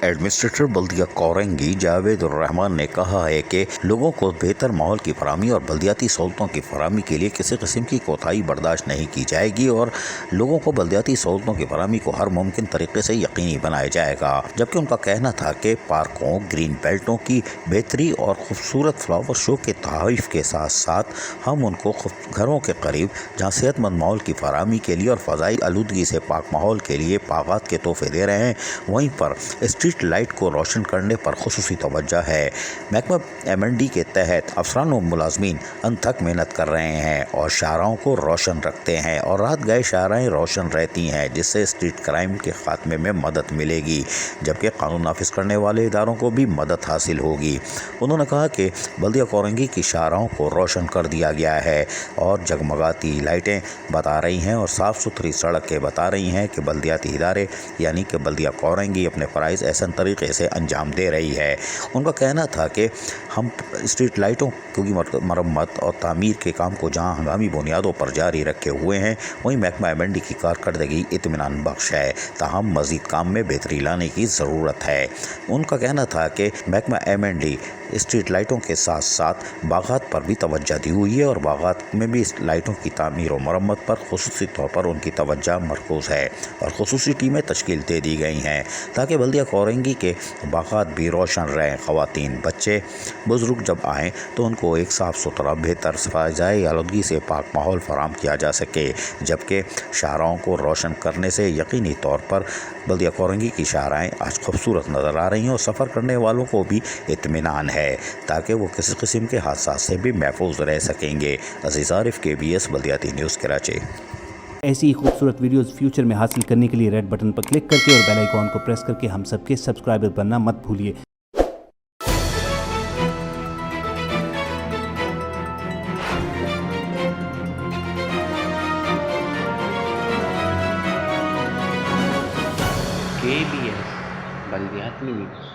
Administrator बल्दिया कोरंगी जावेद रहमान ने कहा है कि लोगों को बेहतर माहौल की फराहमी और बल्दियाती सहूलतों की फराहमी के लिए किसी किस्म की कोताही बर्दाश्त नहीं की जाएगी और लोगों को बल्दियाती सहूलतों की फराहमी को हर मुमकिन तरीके से यकीनी बनाया जाएगा। जबकि उनका कहना था कि पार्कों, ग्रीन बेल्टों की बेहतरी और खूबसूरत फ्लावर शो के तहफ़ के साथ साथ हम उनको घरों के करीब जहाँ सेहतमंद माहौल की फराहमी के लिए और फ़ज़ाई आलूदगी से पाक माहौल के लिए बागात के तोहफे दे रहे हैं, वहीं पर स्ट्रीट लाइट को रोशन करने पर खुसूसी तवज्जो है। महकमा M&D के तहत अफसरान व मुलाजमीन अनथक मेहनत कर रहे हैं और शाहराहों को रोशन रखते हैं और रात गए शाहराहें रोशन रहती हैं, जिससे स्ट्रीट क्राइम के खात्मे में मदद मिलेगी, जबकि कानून नाफिज करने वाले इदारों को भी मदद हासिल होगी। उन्होंने कहा कि बल्दिया कोरंगी की शाहराहों को रोशन कर दिया गया है और जगमगाती लाइटें बता रही हैं और साफ़ सुथरी सड़कें बता रही हैं कि बल्दियाती इदारे यानी कि बल्दिया कोरंगी अपने फ़राइज़ ऐसा तरीके से अंजाम दे रही है। उनका कहना था कि हम स्ट्रीट लाइटों की मरम्मत और तामीर के काम को जहां हंगामी बुनियादों पर जारी रखे हुए हैं, वहीं महकमा M&D की कारकर्दगी इत्मीनान बख्श है, ताहम मज़ीद काम में बेहतरी लाने की ज़रूरत है। उनका कहना था कि महकमा M&D स्ट्रीट लाइटों के साथ साथ बागात पर भी तवज्जो दी हुई है और बागात में भी इस लाइटों की तामीर और मरम्मत पर खुसूसी तौर पर उनकी तवज्जो मरकूज़ है और खुसूसी टीमें तश्कील दे दी गई हैं ताकि बल्दिया कोरंगी के बागात भी रोशन रहें। ख़वातीन, बच्चे, बुज़ुर्ग जब आएँ तो उनको एक साफ़ सुथरा बेहतर फ़ज़ाई आलूदगी से पाक माहौल फराहम किया जा सके, जबकि शाहराहों को रोशन करने से यकीनी तौर पर बल्दिया कोरंगी की शाहराएँ आज खूबसूरत नज़र आ रही हैं और सफ़र करने वालों को भी इत्मीनान है ताकि वो किसी किस्म के हादसा से भी महफूज रह सकेंगे। अज़ीज़ आरिफ, KBS बल्दियाती न्यूज़ कराची। ऐसी ही खूबसूरत वीडियोस फ्यूचर में हासिल करने के लिए रेड बटन पर क्लिक करके और बेल आइकॉन को प्रेस करके हम सबके सब्सक्राइबर बनना मत भूलिए। KBS बल्दियाती न्यूज़।